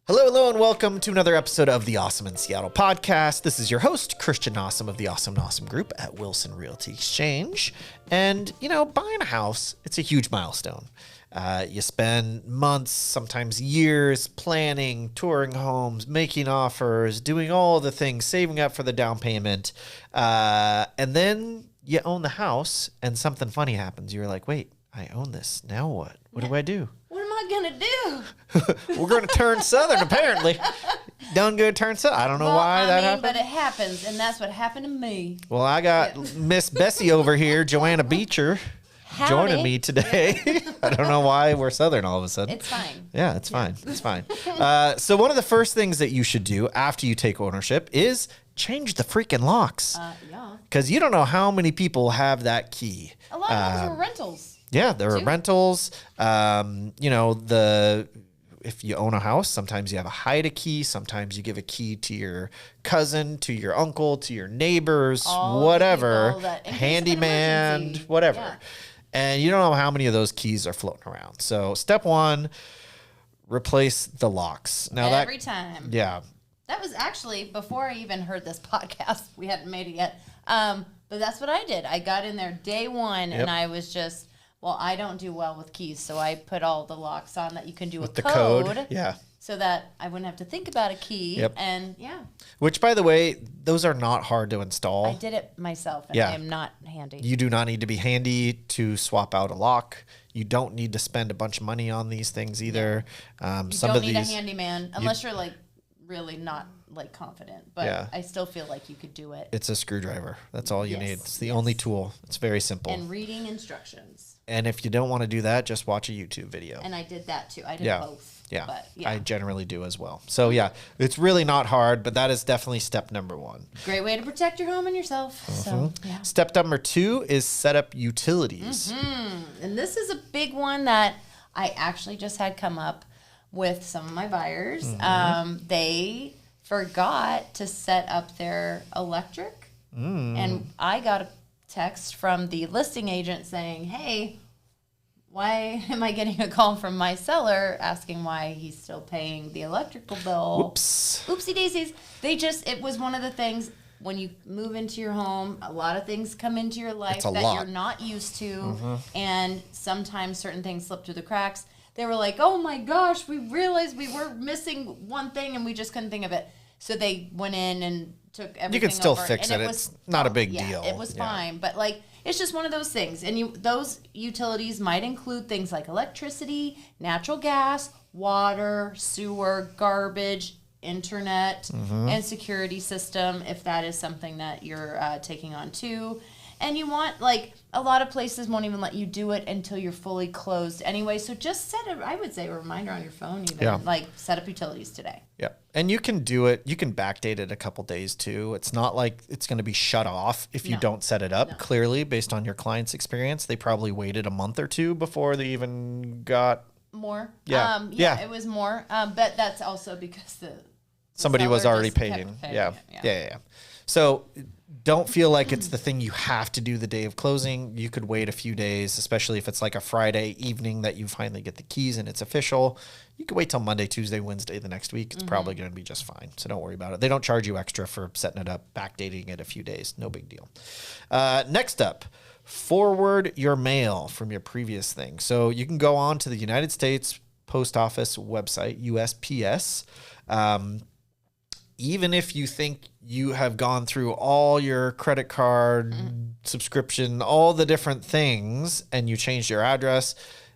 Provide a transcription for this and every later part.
Hello, and welcome to another episode of the Awesome in Seattle podcast. This is your host, Christian Nossum of the Nossum Group at Wilson Realty Exchange. And, buying a house, it's a huge milestone. You spend months, sometimes years, planning, touring homes, making offers, doing all the things, saving up for the down payment. And then you own the house, and something funny happens. You're like, wait, I own this. Now what? What do I do? What am I going to do? We're going to turn southern, apparently. Done good, turn southern. I don't know why that happened. But it happens, and that's what happened to me. Well, I got Miss Bessie over here, Joanna Beecher, joining me today. I don't know why we're southern all of a sudden. It's fine. Yeah, it's fine. It's fine. So one of the first things that you should do after you take ownership is change the freaking locks. Yeah. Because you don't know how many people have that key. A lot of those are rentals. Yeah, there are rentals. If you own a house, sometimes you have a hide a key. Sometimes you give a key to your cousin, to your uncle, to your neighbors, whatever, handyman, whatever. Yeah. And you don't know how many of those keys are floating around. So step one, replace the locks. Now every time. Yeah. That was actually before I even heard this podcast. We hadn't made it yet. But that's what I did. I got in there day one, and I was just... Well, I don't do well with keys, so I put all the locks on that you can do with the code. Yeah. So that I wouldn't have to think about a key. Yep. And yeah. Which, by the way, those are not hard to install. I did it myself, and I am not handy. You do not need to be handy to swap out a lock. You don't need to spend a bunch of money on these things either. You don't need a handyman unless you're like really not like confident, but I still feel like you could do it. It's a screwdriver. That's all you need. It's the only tool. It's very simple. And reading instructions. And if you don't want to do that, just watch a YouTube video. And I did that too. I did both. Yeah. But, I generally do as well. So it's really not hard, but that is definitely step number one. Great way to protect your home and yourself. So, Step number two is set up utilities. And this is a big one that I actually just had come up with some of my buyers. They forgot to set up their electric. And I got a text from the listing agent saying, hey, why am I getting a call from my seller asking why he's still paying the electrical bill? Whoops. Oopsie daisies. It was one of the things when you move into your home, a lot of things come into your life that you're not used to. And sometimes certain things slip through the cracks. They were like, oh my gosh, we realized we were missing one thing and we just couldn't think of it. So they went in and took everything. You can still over, fix it. It's not a big deal. It was fine. But it's just one of those things. And those utilities might include things like electricity, natural gas, water, sewer, garbage, internet, and security system, if that is something that you're taking on too. And you want, a lot of places won't even let you do it until you're fully closed anyway. So just I would say a reminder on your phone even, set up utilities today. Yeah. And you can do it. You can backdate it a couple days too. It's not like it's going to be shut off if you don't set it up. No. Clearly, based on your client's experience, they probably waited a month or two before they even got more. Yeah. It was more. But that's also because somebody was already paying. Yeah. So don't feel like it's the thing you have to do the day of closing. You could wait a few days, especially if it's like a Friday evening that you finally get the keys and it's official. You could wait till Monday, Tuesday, Wednesday the next week. It's probably going to be just fine. So don't worry about it. They don't charge you extra for setting it up, backdating it a few days. No big deal. Next up, forward your mail from your previous thing. So you can go on to the United States Post Office website, USPS. Even if you think you have gone through all your credit card subscription, all the different things, and you changed your address,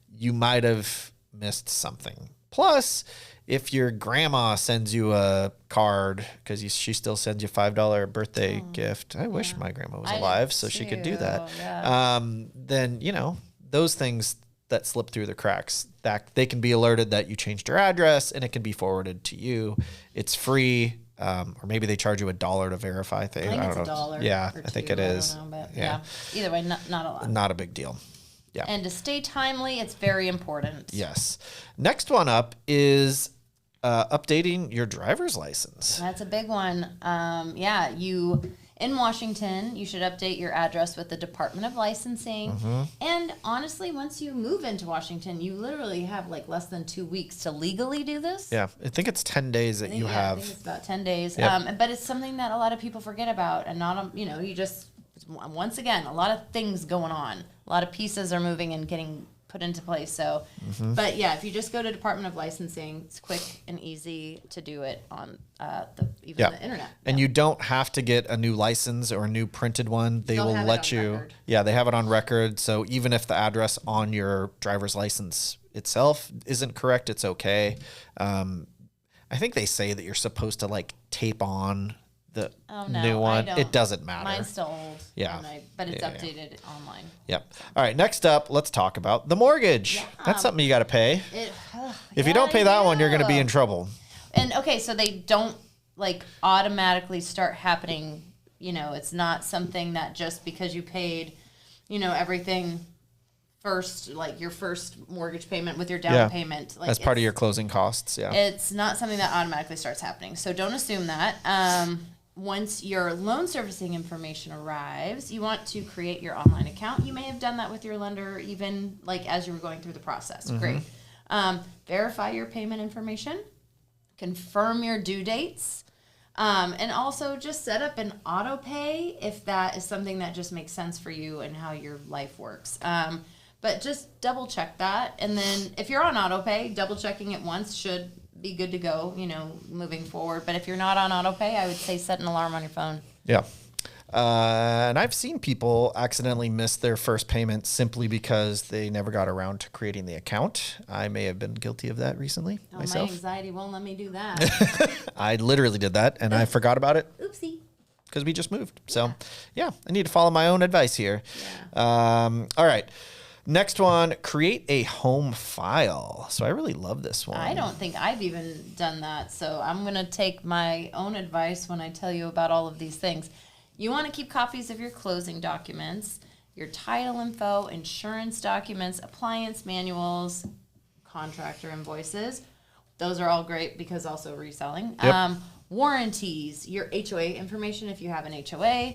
you might have missed something. Plus, if your grandma sends you a card, because she still sends you $5 birthday gift, I wish my grandma was alive so she could do that. Yeah. Then, those things that slip through the cracks, that they can be alerted that you changed your address and it can be forwarded to you. It's free. Or maybe they charge you $1 to verify things. I think it's $1. Yeah, I think it is. I don't know, but either way, not a lot. Not a big deal. Yeah. And to stay timely, it's very important. Yes. Next one up is updating your driver's license. That's a big one. In Washington, you should update your address with the Department of Licensing. And honestly, once you move into Washington, you literally have like less than 2 weeks to legally do this. Yeah, I think it's 10 days that you have. I think it's about 10 days. Yep. But it's something that a lot of people forget about, and not, you just, once again, a lot of things going on. A lot of pieces are moving and getting put into place. So, but yeah, if you just go to Department of Licensing, it's quick and easy to do it on the internet. And you don't have to get a new license or a new printed one. They will let you. Record. Yeah, they have it on record. So even if the address on your driver's license itself isn't correct, it's okay. I think they say that you're supposed to like tape on the new one. It doesn't matter. Mine's still old. Yeah. But it's updated online. Yep. All right. Next up, let's talk about the mortgage. Yeah. That's something you got to pay. If you don't pay that one, you're going to be in trouble. And okay, so they don't like automatically start happening. It's not something that just because you paid, everything first, like your first mortgage payment with your down payment. Like as part of your closing costs. Yeah. It's not something that automatically starts happening. So don't assume that. Once your loan servicing information arrives, you want to create your online account. You may have done that with your lender even like as you were going through the process. Great. Verify your payment information, confirm your due dates, and also just set up an auto pay if that is something that just makes sense for you and how your life works. But just double check that. And then if you're on auto pay, double checking it once should be good to go, moving forward. But if you're not on auto pay, I would say set an alarm on your phone. Yeah. And I've seen people accidentally miss their first payment simply because they never got around to creating the account. I may have been guilty of that recently myself. My anxiety won't let me do that. I literally did that and I forgot about it. Oopsie. Because we just moved. So, yeah, I need to follow my own advice here. Yeah. All right. Next one, create a home file. So I really love this one. I don't think I've even done that. So I'm going to take my own advice when I tell you about all of these things. You want to keep copies of your closing documents, your title info, insurance documents, appliance manuals, contractor invoices. Those are all great because also reselling. Yep. Warranties, your HOA information if you have an HOA,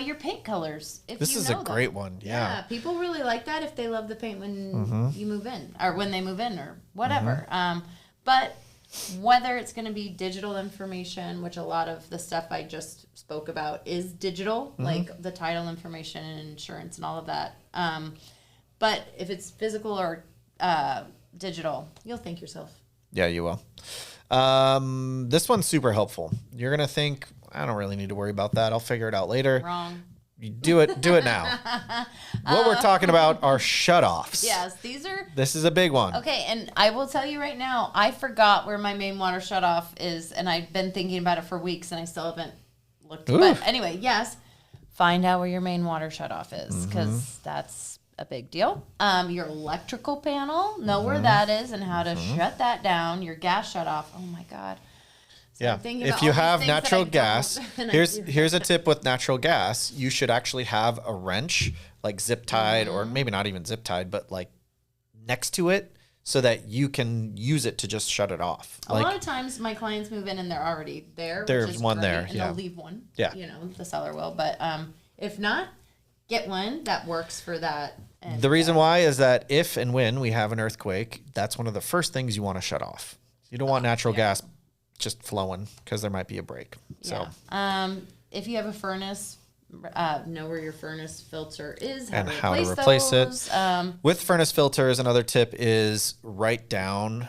your paint colors if this you is know a them. great one. Yeah, people really like that if they love the paint when you move in or when they move in or whatever. But whether it's going to be digital information, which a lot of the stuff I just spoke about is digital, like the title information and insurance and all of that. But if it's physical or digital, you'll thank yourself. Yeah, you will. This one's super helpful. You're going to think, I don't really need to worry about that. I'll figure it out later. Wrong. You do it now. What we're talking about are shutoffs. Yes, this is a big one. Okay, and I will tell you right now, I forgot where my main water shutoff is, and I've been thinking about it for weeks, and I still haven't looked. Ooh. But anyway, yes, find out where your main water shutoff is, because that's a big deal. Your electrical panel, know where that is and how to shut that down. Your gas shutoff. Oh my God. So yeah. If you have natural gas, here's a tip with natural gas. You should actually have a wrench, like zip tied, or maybe not even zip tied, but like next to it, so that you can use it to just shut it off. A lot of times my clients move in and they're already there. There's one there, and they'll leave one. Yeah. The seller will. But if not, get one that works for that. And the reason why is that if and when we have an earthquake, that's one of the first things you want to shut off. You don't want natural gas just flowing because there might be a break. So, if you have a furnace, know where your furnace filter is and how to replace those. it. With furnace filters, another tip is write down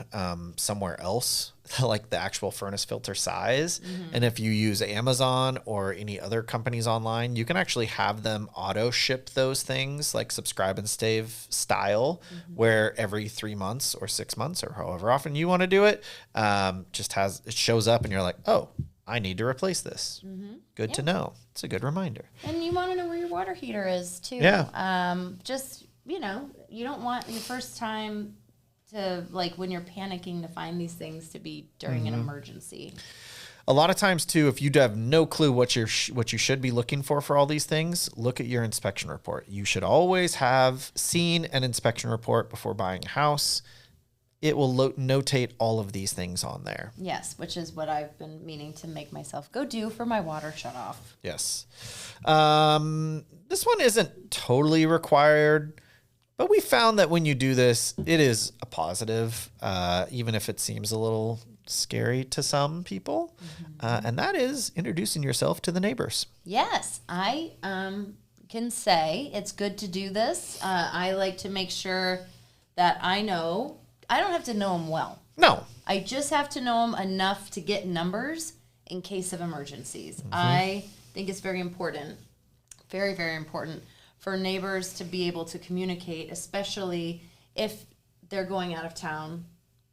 somewhere else like the actual furnace filter size. And if you use Amazon or any other companies online, you can actually have them auto ship those things like subscribe and save style, where every 3 months or 6 months or however often you want to do it, it shows up and you're like, oh, I need to replace this. Good to know. It's a good reminder. And you want to know where your water heater is too. Yeah. You don't want your first time to, like, when you're panicking, to find these things to be during an emergency. A lot of times too, if you have no clue what you should be looking for all these things, look at your inspection report. You should always have seen an inspection report before buying a house. it will notate all of these things on there. Yes, which is what I've been meaning to make myself go do for my water shutoff. Yes. This one isn't totally required, but we found that when you do this, it is a positive, even if it seems a little scary to some people. And that is introducing yourself to the neighbors. Yes, I can say it's good to do this. I like to make sure that I know. I don't have to know them well. No. I just have to know them enough to get numbers in case of emergencies. I think it's very important, very, very important for neighbors to be able to communicate, especially if they're going out of town.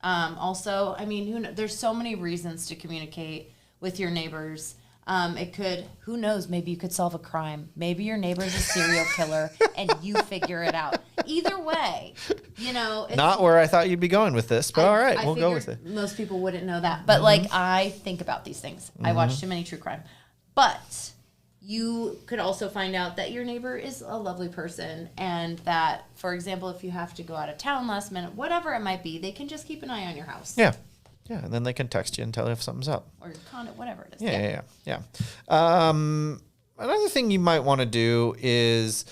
Also, I mean, there's so many reasons to communicate with your neighbors. It could, who knows, maybe you could solve a crime. Maybe your neighbor's a serial killer and you figure it out. Either way, it's not where I thought you'd be going with this, but all right, we'll go with it. Most people wouldn't know that. But I think about these things. I watch too many true crime. But you could also find out that your neighbor is a lovely person and that, for example, if you have to go out of town last minute, whatever it might be, they can just keep an eye on your house. Yeah. Yeah, and then they can text you and tell you if something's up. Or your condo, whatever it is. Yeah. Another thing you might want to do is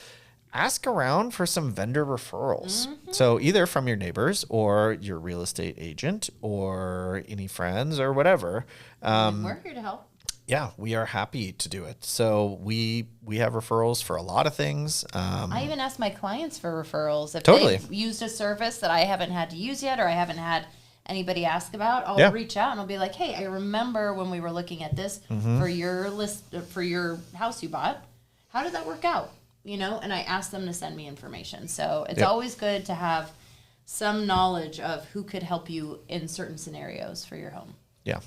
ask around for some vendor referrals. So either from your neighbors or your real estate agent or any friends or whatever. We're here to help. Yeah, we are happy to do it. So we have referrals for a lot of things. I even ask my clients for referrals. If Totally. they've used a service that I haven't had to use yet or I haven't had anybody ask about, I'll reach out and I'll be like, hey, I remember when we were looking at this for your list, for your house you bought. How did that work out? And I ask them to send me information. So it's always good to have some knowledge of who could help you in certain scenarios for your home. Yeah.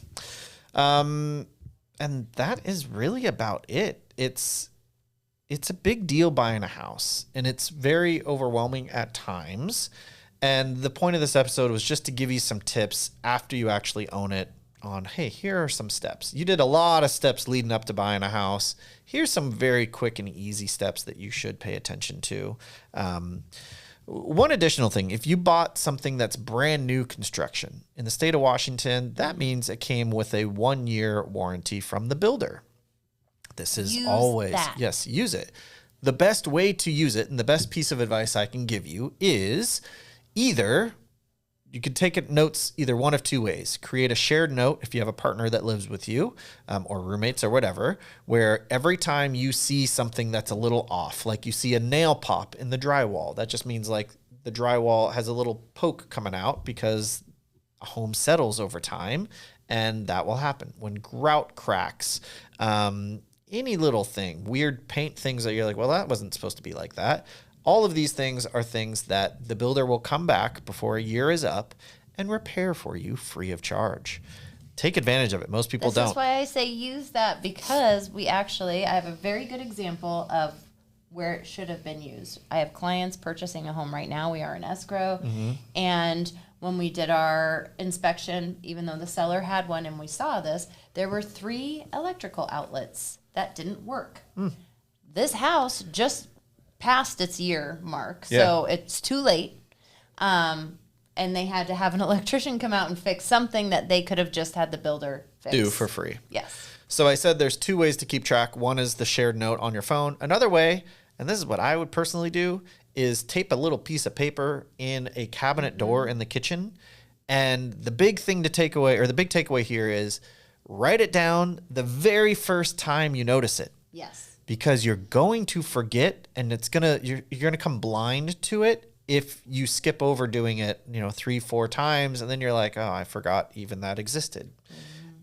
And that is really about it. It's a big deal buying a house, and it's very overwhelming at times. And the point of this episode was just to give you some tips after you actually own it on, hey, here are some steps. You did a lot of steps leading up to buying a house. Here's some very quick and easy steps that you should pay attention to. One additional thing, if you bought something that's brand new construction in the state of Washington, that means it came with a 1-year warranty from the builder. This is yes, use it. The best way to use it and the best piece of advice I can give you is either you could take notes either one of two ways. Create a shared note if you have a partner that lives with you or roommates or whatever, where every time you see something that's a little off, like you see a nail pop in the drywall, that just means like the drywall has a little poke coming out because a home settles over time, and that will happen. When grout cracks, any little thing, weird paint things that you're like, well, that wasn't supposed to be like that. All of these things are things that the builder will come back before a year is up and repair for you free of charge. Take advantage of it. Most people don't. That's why I say use that, because I have a very good example of where it should have been used. I have clients purchasing a home right now. We are in escrow. And when we did our inspection, even though the seller had one and we saw this, there were 3 electrical outlets that didn't work. This house just past its year mark, so it's too late, and they had to have an electrician come out and fix something that they could have just had the builder fix. Do for free. Yes. So I said there's 2 ways to keep track. One is the shared note on your phone. Another way, and this is what I would personally do, is tape a little piece of paper in a cabinet door in the kitchen. And the big thing to take away, or the big takeaway here, is write it down the very first time you notice it. Yes. Because you're going to forget, and you're gonna come blind to it if you skip over doing it, 3-4 times, and then you're like, oh, I forgot even that existed.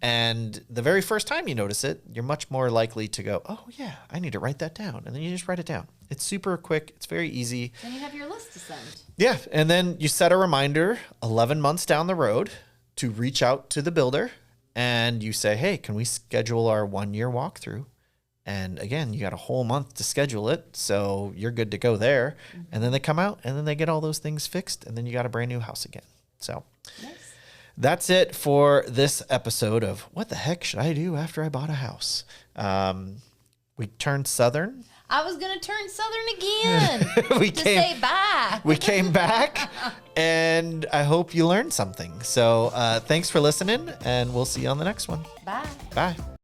And the very first time you notice it, you're much more likely to go, oh yeah, I need to write that down, and then you just write it down. It's super quick. It's very easy. Then you have your list to send. Yeah, and then you set a reminder 11 months down the road to reach out to the builder, and you say, hey, can we schedule our 1-year walkthrough? And again, you got a whole month to schedule it, so you're good to go there. And then they come out, and then they get all those things fixed, and then you got a brand new house again. So that's it for this episode of What the Heck Should I Do After I Bought a House? We turned Southern. I was going to turn Southern again to say bye. We came back, and I hope you learned something. So thanks for listening, and we'll see you on the next one. Bye. Bye.